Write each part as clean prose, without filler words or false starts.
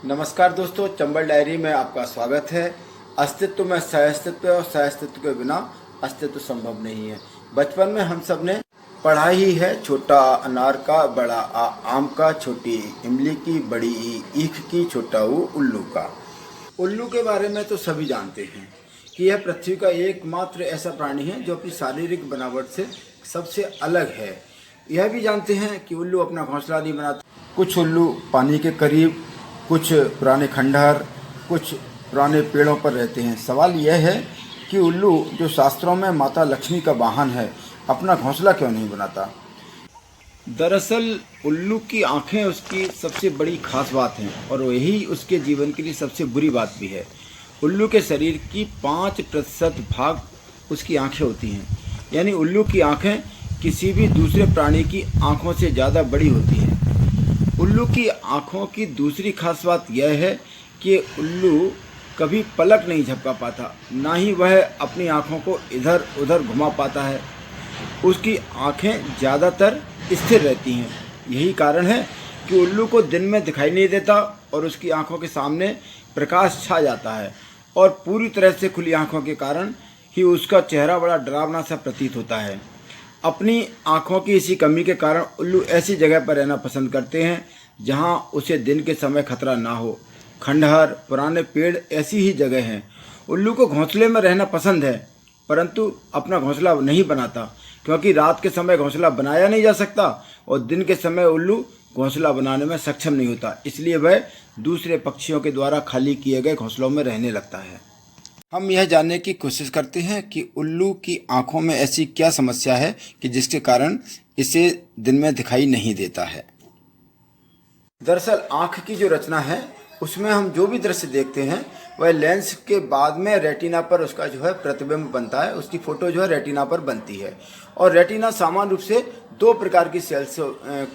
नमस्कार दोस्तों, चंबल डायरी में आपका स्वागत है। अस्तित्व में सह-अस्तित्व और सह-अस्तित्व के बिना अस्तित्व संभव नहीं है। बचपन में हम सब ने पढ़ा ही है, छोटा अनार का बड़ा आम का, छोटी इमली की बड़ी ईख की, छोटा उल्लू का। उल्लू के बारे में तो सभी जानते हैं कि यह पृथ्वी का एकमात्र ऐसा प्राणी है जो अपनी शारीरिक बनावट से सबसे अलग है। यह भी जानते हैं कि उल्लू अपना घोंसला नहीं बनाता। कुछ उल्लू पानी के करीब, कुछ पुराने खंडहर, कुछ पुराने पेड़ों पर रहते हैं। सवाल यह है कि उल्लू, जो शास्त्रों में माता लक्ष्मी का वाहन है, अपना घोंसला क्यों नहीं बनाता? दरअसल उल्लू की आंखें उसकी सबसे बड़ी खास बात हैं और यही उसके जीवन के लिए सबसे बुरी बात भी है। उल्लू के शरीर की 5% भाग उसकी आंखें होती हैं, यानी उल्लू की आंखें किसी भी दूसरे प्राणी की आंखों से ज़्यादा बड़ी होती हैं। उल्लू की आँखों की दूसरी खास बात यह है कि उल्लू कभी पलक नहीं झपका पाता, ना ही वह अपनी आँखों को इधर उधर घुमा पाता है। उसकी आँखें ज़्यादातर स्थिर रहती हैं। यही कारण है कि उल्लू को दिन में दिखाई नहीं देता और उसकी आँखों के सामने प्रकाश छा जाता है और पूरी तरह से खुली आँखों के कारण ही उसका चेहरा बड़ा डरावना सा प्रतीत होता है। अपनी आँखों की इसी कमी के कारण उल्लू ऐसी जगह पर रहना पसंद करते हैं जहाँ उसे दिन के समय खतरा ना हो। खंडहर, पुराने पेड़ ऐसी ही जगह हैं। उल्लू को घोंसले में रहना पसंद है, परंतु अपना घोंसला नहीं बनाता, क्योंकि रात के समय घोंसला बनाया नहीं जा सकता और दिन के समय उल्लू घोंसला बनाने में सक्षम नहीं होता। इसलिए वह दूसरे पक्षियों के द्वारा खाली किए गए घोंसलों में रहने लगता है। हम यह जानने की कोशिश करते हैं कि उल्लू की आंखों में ऐसी क्या समस्या है कि जिसके कारण इसे दिन में दिखाई नहीं देता है। दरअसल आंख की जो रचना है, उसमें हम जो भी दृश्य देखते हैं वह लेंस के बाद में रेटिना पर उसका जो है प्रतिबिंब बनता है, उसकी फोटो जो है रेटिना पर बनती है। और रेटिना सामान्य रूप से 2 प्रकार की सेल्स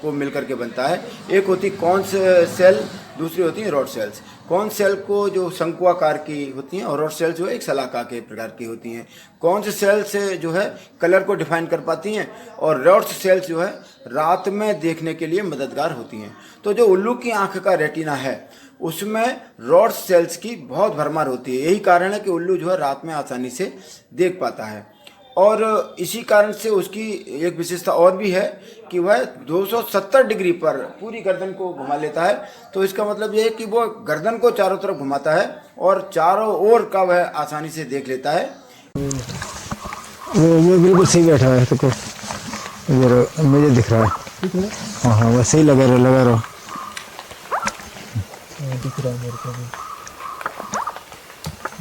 को मिलकर के बनता है। एक होती कॉन सेल, दूसरी होती है रॉड सेल्स। कॉन सेल को जो शंकुआकार की होती हैं और रॉड सेल जो है एक शलाका के प्रकार की होती हैं। कॉन सेल से जो है कलर को डिफाइन कर पाती हैं और रॉड सेल्स जो है रात में देखने के लिए मददगार होती हैं। तो जो उल्लू की आंख का रेटिना है, उसमें रॉड सेल्स की बहुत भरमार होती है। यही कारण है कि उल्लू जो है रात में आसानी से देख पाता है। और इसी कारण से उसकी एक विशेषता और भी है कि वह 270 डिग्री पर पूरी गर्दन को घुमा लेता है। तो इसका मतलब यह है कि वो गर्दन को चारों तरफ घुमाता है और चारों ओर का वह आसानी से देख लेता है। वो बिल्कुल सही बैठा है, तो मुझे दिख रहा है। हाँ हाँ, वैसे ही लगा रहो दिख रहा है मेरे को भी।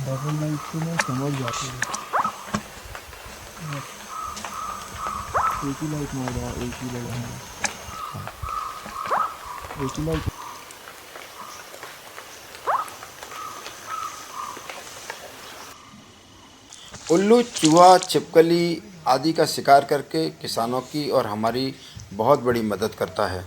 डबल लाइट में समझ जाती है। एक ही लाइट मार रहा, एक ही लाइट है, एक ही लाइट। उल्लू चूहा, छिपकली आदि का शिकार करके किसानों की और हमारी बहुत बड़ी मदद करता है,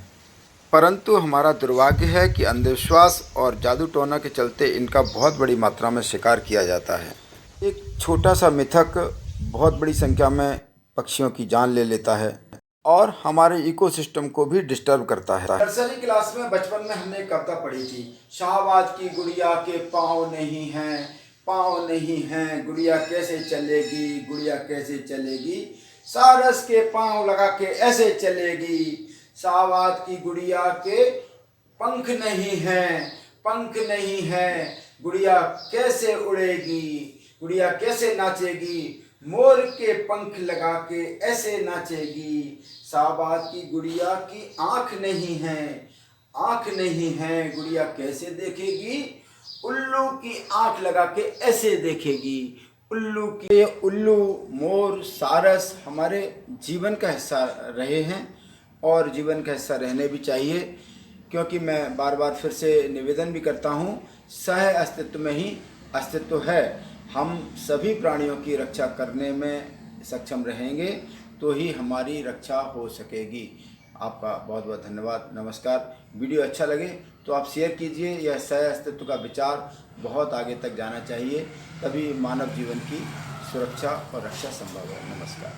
परंतु हमारा दुर्भाग्य है कि अंधविश्वास और जादू टोना के चलते इनका बहुत बड़ी मात्रा में शिकार किया जाता है। एक छोटा सा मिथक बहुत बड़ी संख्या में पक्षियों की जान ले लेता है और हमारे इकोसिस्टम को भी डिस्टर्ब करता है। नर्सरी क्लास में बचपन में हमने कविता पढ़ी थी, शाहबाद की गुड़िया के पाँव नहीं हैं, पाँव नहीं हैं, गुड़िया कैसे चलेगी, गुड़िया कैसे चलेगी, सारस के पाँव लगा के ऐसे चलेगी। शाहबाद की गुड़िया के पंख नहीं हैं, पंख नहीं हैं, गुड़िया कैसे उड़ेगी, गुड़िया कैसे नाचेगी, मोर के पंख लगा के ऐसे नाचेगी। शाहबाद की गुड़िया की आँख नहीं है, आँख नहीं है, गुड़िया कैसे देखेगी, उल्लू की आँख लगा के ऐसे देखेगी। उल्लू, मोर, सारस हमारे जीवन का हिस्सा रहे हैं और जीवन का हिस्सा रहने भी चाहिए, क्योंकि मैं बार बार फिर से निवेदन भी करता हूँ, सह अस्तित्व में ही अस्तित्व है। हम सभी प्राणियों की रक्षा करने में सक्षम रहेंगे तो ही हमारी रक्षा हो सकेगी। आपका बहुत बहुत धन्यवाद, नमस्कार। वीडियो अच्छा लगे तो आप शेयर कीजिए। यह सह अस्तित्व का विचार बहुत आगे तक जाना चाहिए, तभी मानव जीवन की सुरक्षा और रक्षा संभव है। नमस्कार।